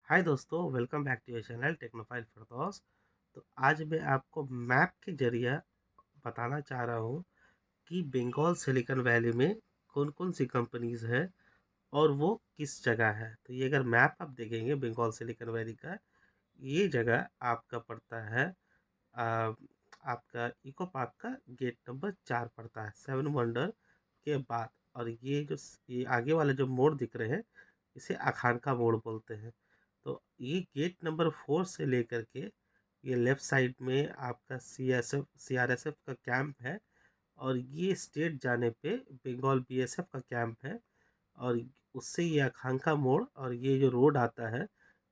हाय दोस्तों, welcome back to your channel technophile Firdaus. तो आज मैं आपको मैप के जरिए बताना चाह रहा हूँ कि बंगाल सिलिकॉन वैली में कौन कौन सी कंपनीज है और वो किस जगह है। तो ये अगर मैप आप देखेंगे बंगाल सिलिकॉन वैली का, ये जगह आपका पड़ता है आ, आपका इको पार्क का गेट नंबर 4 पड़ता है, 7 वंडर के बाद। और ये आगे वाले जो मोड़ दिख रहे हैं, इसे अखान का मोड़ बोलते हैं। तो ये गेट नंबर 4 से लेकर के ये लेफ्ट साइड में आपका CRSF का कैंप है। और ये स्टेट जाने पे बंगाल BSF का कैंप है। और उससे ये आकांक्षा मोड़ और ये जो रोड आता है,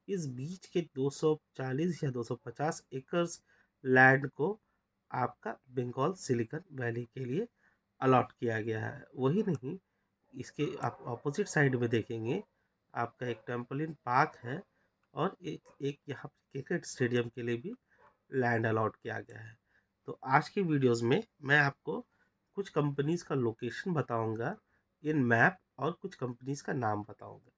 इस बीच के 240 या 250 एकर्स लैंड को आपका बंगाल सिलिकॉन वैली के लिए अलॉट किया गया है। वही नहीं, इसके आप अपोजिट साइड में देखेंगे, आपका एक टेम्पलिन पार्क है और एक एक यहाँ क्रिकेट स्टेडियम के लिए भी लैंड अलॉट किया गया है। तो आज की वीडियोस में मैं आपको कुछ कंपनीज का लोकेशन बताऊंगा इन मैप, और कुछ कंपनीज का नाम बताऊंगा।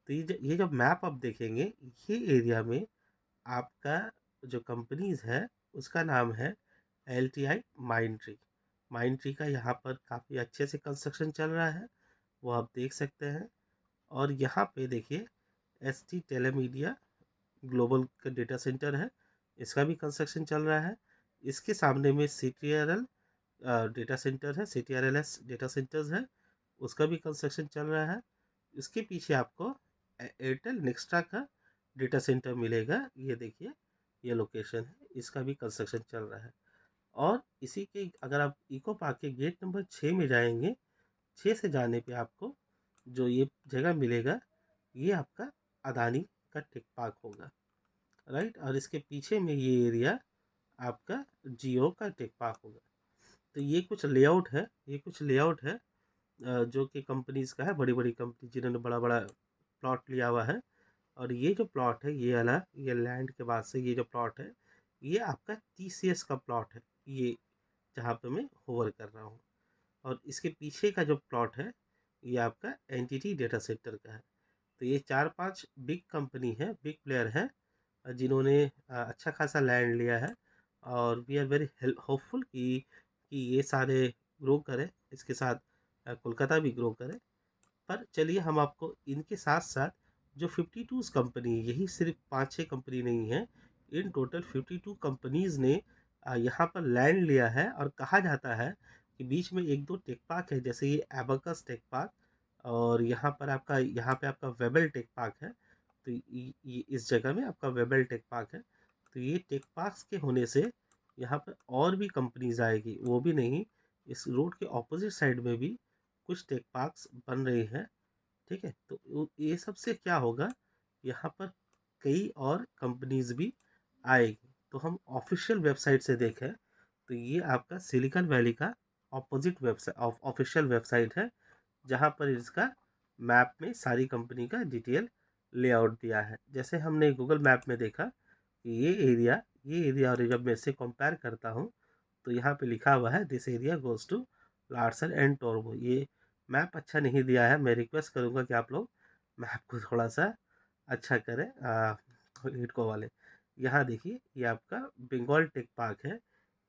तो ये जब मैप आप देखेंगे, ये एरिया में आपका जो कंपनीज है उसका नाम है LTI mind tree. Mind tree का यहाँ पर काफ़ी अच्छे से कंस्ट्रक्शन चल रहा है, वो आप देख सकते हैं। और यहाँ पे देखिए, ST टेलीमीडिया ग्लोबल का डेटा सेंटर है, इसका भी कंस्ट्रक्शन चल रहा है। इसके सामने में CTRL डेटा सेंटर है, CTRLS डेटा सेंटर्स है, उसका भी कंस्ट्रक्शन चल रहा है। इसके पीछे आपको एयरटेल नेक्स्ट्रा का डेटा सेंटर मिलेगा। ये देखिए, ये लोकेशन है, इसका भी कंस्ट्रक्शन चल रहा है। और इसी के अगर आप इको पार्क के गेट नंबर 6 में जाएंगे, 6 से जाने पे आपको जो ये जगह मिलेगा, ये आपका अदानी का टेक पार्क होगा, राइट। और इसके पीछे में ये एरिया आपका जियो का टेक पार्क होगा। तो ये कुछ लेआउट है जो कि कंपनीज का है, बड़ी बड़ी कंपनी जिन्होंने बड़ा बड़ा प्लॉट लिया हुआ है। और ये जो प्लॉट है, ये लैंड के बाद से ये जो प्लॉट है, ये आपका TCS का प्लॉट है, ये जहाँ पे मैं होवर कर रहा हूँ। और इसके पीछे का जो प्लॉट है, ये आपका एनटीटी डेटा सेंटर का है। तो ये 4-5 बिग कंपनी है, बिग प्लेयर है, जिन्होंने अच्छा खासा लैंड लिया है। और वी आर वेरी होपफुल कि ये सारे ग्रो करें, इसके साथ कोलकाता भी ग्रो करे। पर चलिए, हम आपको इनके साथ साथ जो 52 कंपनी, यही सिर्फ 5-6 कंपनी नहीं है, इन टोटल 52 कंपनीज ने यहाँ पर लैंड लिया है। और कहा जाता है कि बीच में एक दो टेक पार्क है, जैसे ये एबकस टेक पार्क, और यहाँ पे आपका वेबल टेक पार्क है। तो इस जगह में आपका वेबल टेक पार्क है। तो ये टेक पार्क्स के होने से यहाँ पर और भी कंपनीज आएगी। वो भी नहीं, इस रोड के ऑपोजिट साइड में भी कुछ टेक पार्क्स बन रही हैं, ठीक है। तो ये सबसे क्या होगा, यहाँ पर कई और कंपनीज भी आएगी। तो हम ऑफिशियल वेबसाइट से देखें, तो ये आपका सिलिकॉन वैली का ऑपोजिट वेबसाइट, ऑफिशियल वेबसाइट है, जहाँ पर इसका मैप में सारी कंपनी का डिटेल लेआउट दिया है। जैसे हमने गूगल मैप में देखा कि ये एरिया और जब मैं इससे कंपेयर करता हूँ, तो यहाँ पे लिखा हुआ है this area goes to Larsen and Torbo. ये मैप अच्छा नहीं दिया है। मैं रिक्वेस्ट करूँगा कि आप लोग मैप को थोड़ा सा अच्छा करें। हिडको वाले, यहाँ देखिए, ये आपका बंगाल टेक पार्क है।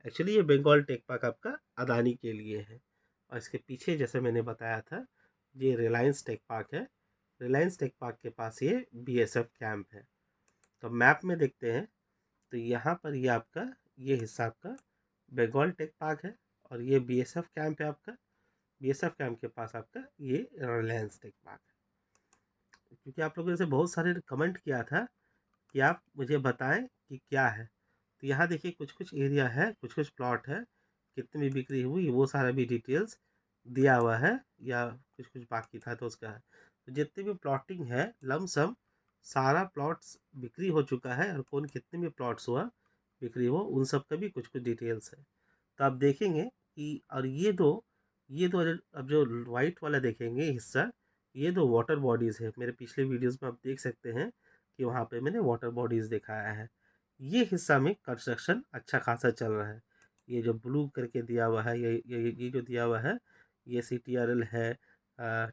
एक्चुअली ये बंगाल टेक पार्क आपका अदानी के लिए है। और इसके पीछे जैसे मैंने बताया था, ये रिलायंस टेक पार्क है। रिलायंस टेक पार्क के पास ये BSF कैंप है। तो मैप में देखते हैं, तो यहाँ पर ये हिस्सा आपका बंगाल टेक पार्क है, और ये BSF कैंप है आपका। BSF कैंप के पास आपका ये रिलायंस टेक पार्क है। क्योंकि आप लोगों ने से बहुत सारे कमेंट किया था कि आप मुझे बताएं कि क्या है। तो यहाँ देखिए, कुछ कुछ एरिया है, कुछ कुछ प्लॉट है, कितनी भी बिक्री हुई वो सारा भी डिटेल्स दिया हुआ है, या कुछ कुछ बाकी था तो उसका है। तो जितने भी प्लॉटिंग है, लमसम सारा प्लॉट्स बिक्री हो चुका है, और कौन कितने भी प्लॉट्स हुआ बिक्री हो, उन सब का भी कुछ कुछ डिटेल्स है। तो आप देखेंगे कि, और ये दो अब जो वाइट वाला देखेंगे हिस्सा, ये दो वाटर बॉडीज़ है। मेरे पिछले वीडियोस में आप देख सकते हैं कि वहाँ पे मैंने वाटर बॉडीज़ दिखाया है। ये हिस्सा में कंस्ट्रक्शन अच्छा खासा चल रहा है। ये जो ब्लू करके दिया हुआ है, ये जो दिया हुआ है, ये CTRL है,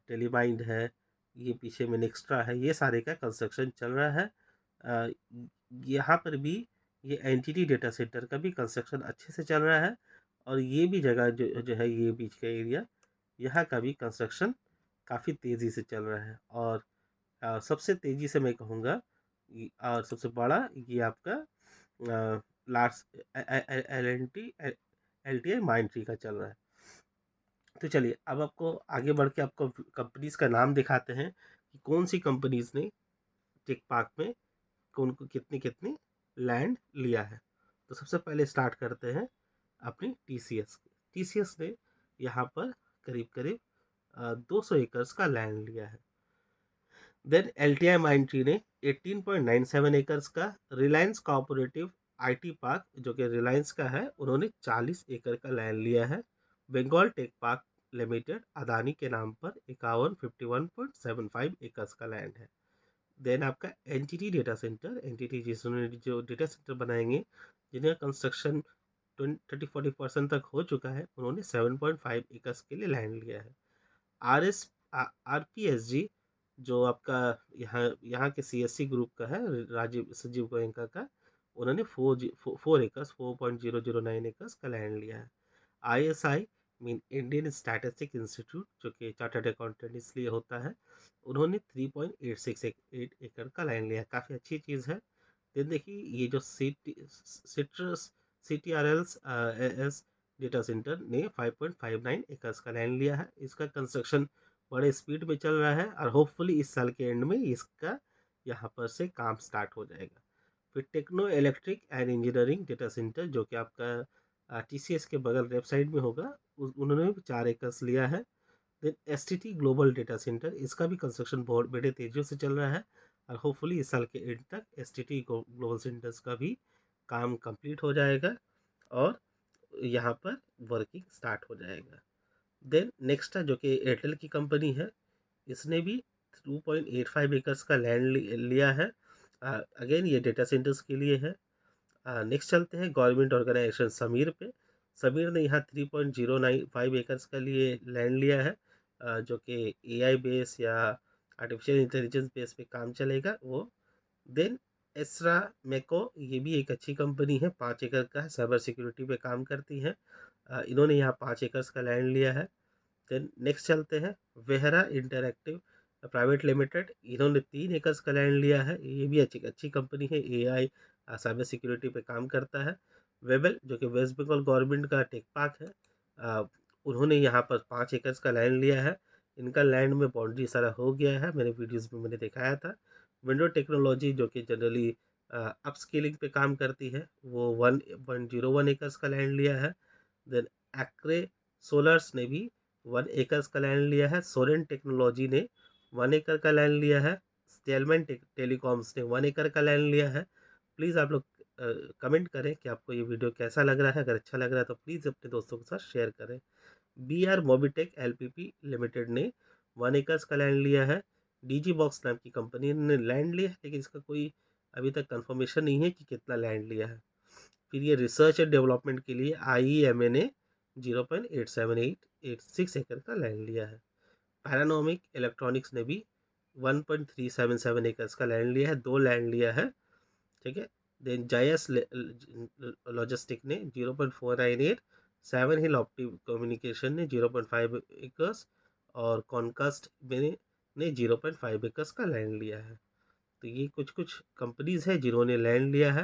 टेलीमाइंड है, ये पीछे में नेक्स्ट्रा है, ये सारे का कंस्ट्रक्शन चल रहा है। यहाँ पर भी ये एंटिटी डेटा सेंटर का भी कंस्ट्रक्शन अच्छे से चल रहा है, और ये भी जगह जो जो है, ये बीच का एरिया, यहाँ का भी कंस्ट्रक्शन काफ़ी तेज़ी से चल रहा है। और सबसे तेज़ी से मैं कहूँगा और सबसे बड़ा ये आपका large L T I mind tree का चल रहा है। तो चलिए अब आपको आगे बढ़ के आपको कंपनीज का नाम दिखाते हैं कि कौन सी कंपनीज ने टेक पार्क में कौन को कितनी कितनी लैंड लिया है। तो सबसे पहले स्टार्ट करते हैं अपनी टीसीएस। टीसीएस ने यहाँ पर करीब करीब 200 एकर्स का लैंड लिया है। देन एलटीआई माइंट्री ने 18.97 एकर्स का, रिलायंस कॉर्पोरेटिव आईटी पार्क जो कि रिलायंस का है, उन्होंने 40 एकड़ का लैंड लिया है। Bengal tech park limited Adani के नाम पर 51 एकर्स का लैंड है। देन आपका एनटीटी डेटा सेंटर, एनटीटी जिन्होंने जो डेटा सेंटर बनाएंगे, जिनका कंस्ट्रक्शन 30-40% तक हो चुका है, उन्होंने 7.5 एकर्स के लिए लैंड लिया है। आरपीएसजी जो आपका यहाँ के सीएससी ग्रुप का है, राजीव संजीव गोयनका का, उन्होंने 4.009 एकर्स का लैंड लिया है। ISI mean Indian statistic institute, जो कि चार्टर्ड अकाउंटेंट इसलिए होता है, उन्होंने 3.868 एकड़ का लैंड लिया है। काफ़ी अच्छी चीज़ है। देन देखिए ये जो citrus CTRL's S data centre ने 5.59 एकर्स का लैंड लिया है। इसका कंस्ट्रक्शन बड़े स्पीड में चल रहा है और होपफुली इस साल के एंड में इसका यहाँ पर से काम स्टार्ट हो जाएगा। फिर techno electric and engineering data centre, जो कि आपका TCS के बगल लेफ्ट साइड में होगा, उन्होंने भी 4 एकर्स लिया है। Then STT global data centre, इसका भी कंस्ट्रक्शन बहुत बड़े तेजियों से चल रहा है और होपफुली इस साल के एंड तक STT ग्लोबल सेंटर्स का भी काम कंप्लीट हो जाएगा और यहाँ पर वर्किंग स्टार्ट हो जाएगा। देन नेक्स्ट है जो कि एयरटेल की कंपनी है, इसने भी 2.85 एकर्स का लैंड लिया है। अगेन ये डेटा सेंटर्स के लिए है। नेक्स्ट चलते हैं गवर्नमेंट ऑर्गेनाइजेशन समीर पे। समीर ने यहाँ 3.095 एकर्स का लिए लैंड लिया है, जो कि AI बेस या आर्टिफिशियल इंटेलिजेंस बेस पे काम चलेगा वो। देन एसरा मेको, ये भी एक अच्छी कंपनी है, 5 एकड़ का है, साइबर सिक्योरिटी पे काम करती है। इन्होंने यहाँ 5 एकर्स का लैंड लिया है। देन नेक्स्ट चलते हैं वेहरा इंटरैक्टिव प्राइवेट लिमिटेड, इन्होंने 3 एकर्स का लैंड लिया है। ये भी अच्छी अच्छी कंपनी है, AI साइबर सिक्योरिटी पे काम करता है। वेबल जो कि वेस्ट बंगाल गवर्नमेंट का टेक पार्क है, उन्होंने यहाँ पर 5 एकर्स का लैंड लिया है। इनका लैंड में बाउंड्री सारा हो गया है, मेरे वीडियोज़ में मैंने दिखाया था। विंडो टेक्नोलॉजी जो कि जनरली अपस्केलिंग पे काम करती है, वो 1.01 एकर्स का लैंड लिया है। देन एक्रे सोलर्स ने भी 1 एकर्स का लैंड लिया है। सोरेन टेक्नोलॉजी ने 1 एकड़ का लैंड लिया है। स्टेलमैन टेलीकॉम्स ने 1 एकड़ का लैंड लिया है। प्लीज़ आप लोग कमेंट करें कि आपको ये वीडियो कैसा लग रहा है। अगर अच्छा लग रहा है तो प्लीज़ अपने दोस्तों के साथ शेयर करें। BR मोबिटेक LPP लिमिटेड ने 1 एकर्स का लैंड लिया है। DG बॉक्स नाम की कंपनी ने लैंड लिया है, लेकिन इसका कोई अभी तक कंफर्मेशन नहीं है कि कितना लैंड लिया है। फिर ये रिसर्च एंड डेवलपमेंट के लिए IEMA ने 0.87886 एकड़ का लैंड लिया है। पैरानोमिक इलेक्ट्रॉनिक्स ने भी 1.377 एकर्स का लैंड लिया है, 2 लैंड लिया है। ठीक है। देन जायस लॉजिस्टिक ने 0.498, सेवन हिल ऑप्टिक कम्युनिकेशन ने 0.5 एकर्स और कॉनकास्ट ने 0.5 एकर्स का लैंड लिया है। तो ये कुछ कुछ कंपनीज है जिन्होंने लैंड लिया है।